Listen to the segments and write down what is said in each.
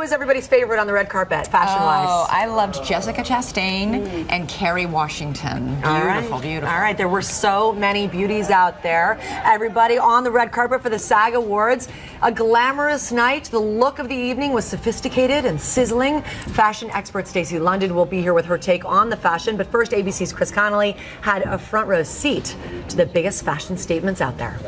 was everybody's favorite on the red carpet, fashion-wise? Oh, I loved Jessica Chastain and Kerry Washington. Beautiful, beautiful. All right, there were so many beauties out there. Everybody on the red carpet for the SAG Awards. A glamorous night. The look of the evening was sophisticated and sizzling. Fashion expert Stacy London will be here with her take on the fashion. But first, ABC's Connelly had a front row seat to the biggest fashion statements out there.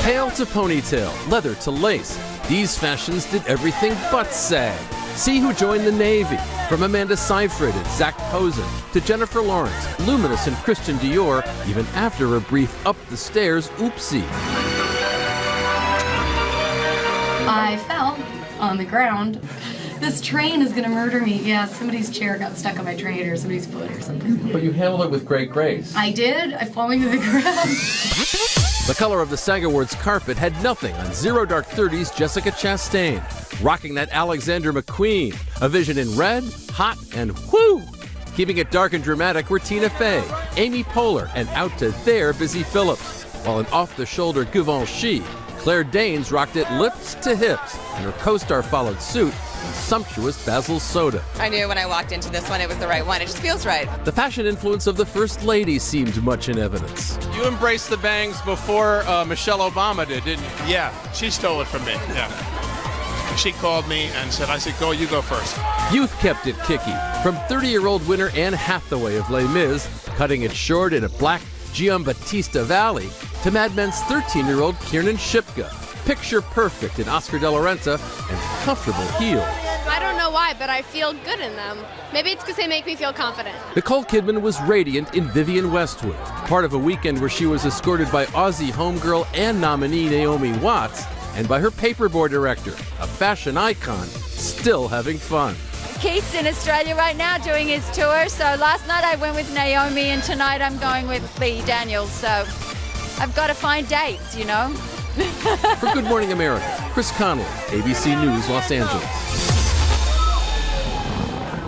Pale to ponytail, leather to lace, these fashions did everything but sag. See who joined the Navy, from Amanda Seyfried and Zach Posen to Jennifer Lawrence, Luminous and Christian Dior, even after a brief up the stairs oopsie. I fell on the ground. This train is gonna murder me. Yeah, somebody's chair got stuck on my train or somebody's foot or something. But you handled it with great grace. I did. I falling to the ground. The color of the SAG Awards carpet had nothing on Zero Dark 30's Jessica Chastain, rocking that Alexander McQueen, a vision in red, hot, and whoo! Keeping it dark and dramatic were Tina Fey, Amy Poehler, and out to there Busy Phillips, while an off-the-shoulder Givenchy, Claire Danes rocked it lips to hips, and her co-star followed suit in sumptuous Basil Soda. I knew when I walked into this one it was the right one. It just feels right. The fashion influence of the First Lady seemed much in evidence. You embraced the bangs before Michelle Obama did, didn't you? Yeah, she stole it from me, yeah. She called me and said, go, you go first. Youth kept it kicky, from 30-year-old winner Anne Hathaway of Les Mis, cutting it short in a black Giambattista Valley, to Mad Men's 13-year-old Kiernan Shipka, picture perfect in Oscar de la Renta and comfortable heels. I don't know why, but I feel good in them. Maybe it's because they make me feel confident. Nicole Kidman was radiant in Vivienne Westwood, part of a weekend where she was escorted by Aussie homegirl and nominee Naomi Watts, and by her paperboy director, a fashion icon, still having fun. Keith's in Australia right now doing his tour, so last night I went with Naomi and tonight I'm going with Lee Daniels, so I've got to find dates, you know. For Good Morning America, Connelly, ABC News, Los Angeles.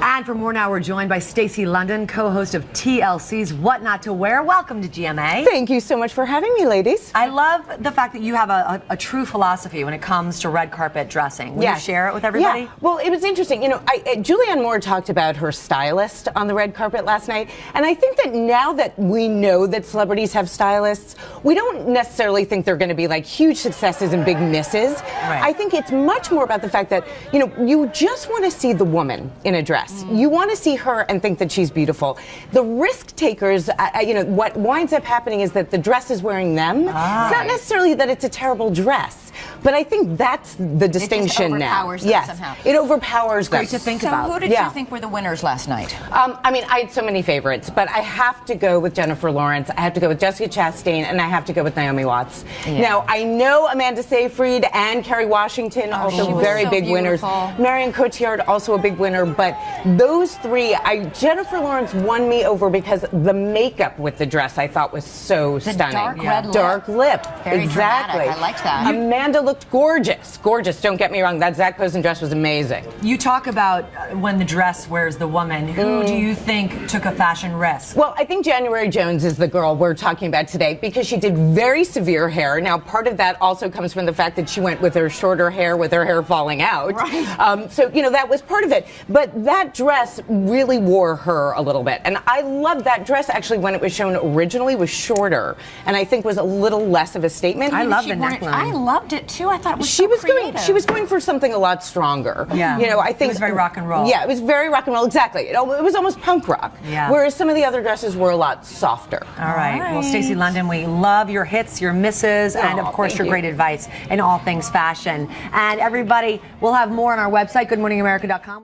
And for more now, we're joined by Stacy London, co-host of TLC's What Not to Wear. Welcome to GMA. Thank you so much for having me, ladies. I love the fact that you have a true philosophy when it comes to red carpet dressing. Will you share it with everybody? Yeah. Well, it was interesting. You know, Julianne Moore talked about her stylist on the red carpet last night, and I think that now that we know that celebrities have stylists, we don't necessarily think they're going to be like huge successes and big misses. Right. I think it's much more about the fact that, you know, you just want to see the woman in a dress. You want to see her and think that she's beautiful. The risk takers, you know, what winds up happening is that the dress is wearing them. It's not necessarily that it's a terrible dress, but I think that's the distinction now. It just overpowers them somehow. It overpowers them. Great to think about. So who did you think were the winners last night? I mean, I had so many favorites, but I have to go with Jennifer Lawrence, I have to go with Jessica Chastain, and I have to go with Naomi Watts. Now, I know Amanda Seyfried and Kerry Washington, also very big winners. Marion Cotillard, also a big winner, but those three, Jennifer Lawrence won me over because the makeup with the dress I thought was so stunning. Dark red lip. Dark lip. Very exactly. dramatic. I liked that. Amanda looked gorgeous. Gorgeous. Don't get me wrong. That Zach Posen dress was amazing. You talk about when the dress wears the woman. Who do you think took a fashion risk? Well, I think January Jones is the girl we're talking about today because she did very severe hair. Now, part of that also comes from the fact that she went with her shorter hair, with her hair falling out. Right. So, you know, that was part of it. But that dress really wore her a little bit. And I loved that dress, actually, when it was shown originally, was shorter. And I think was a little less of a statement. I love the neckline. I loved it, too. I thought it was she was going for something a lot stronger. Yeah. You know, I think it was very rock and roll. Yeah, it was very rock and roll, exactly. It was almost punk rock. Yeah. Whereas some of the other dresses were a lot softer. All right. Well, Stacy London, we love your hits, your misses, and of course your great advice in all things fashion. And everybody, we'll have more on our website, goodmorningamerica.com.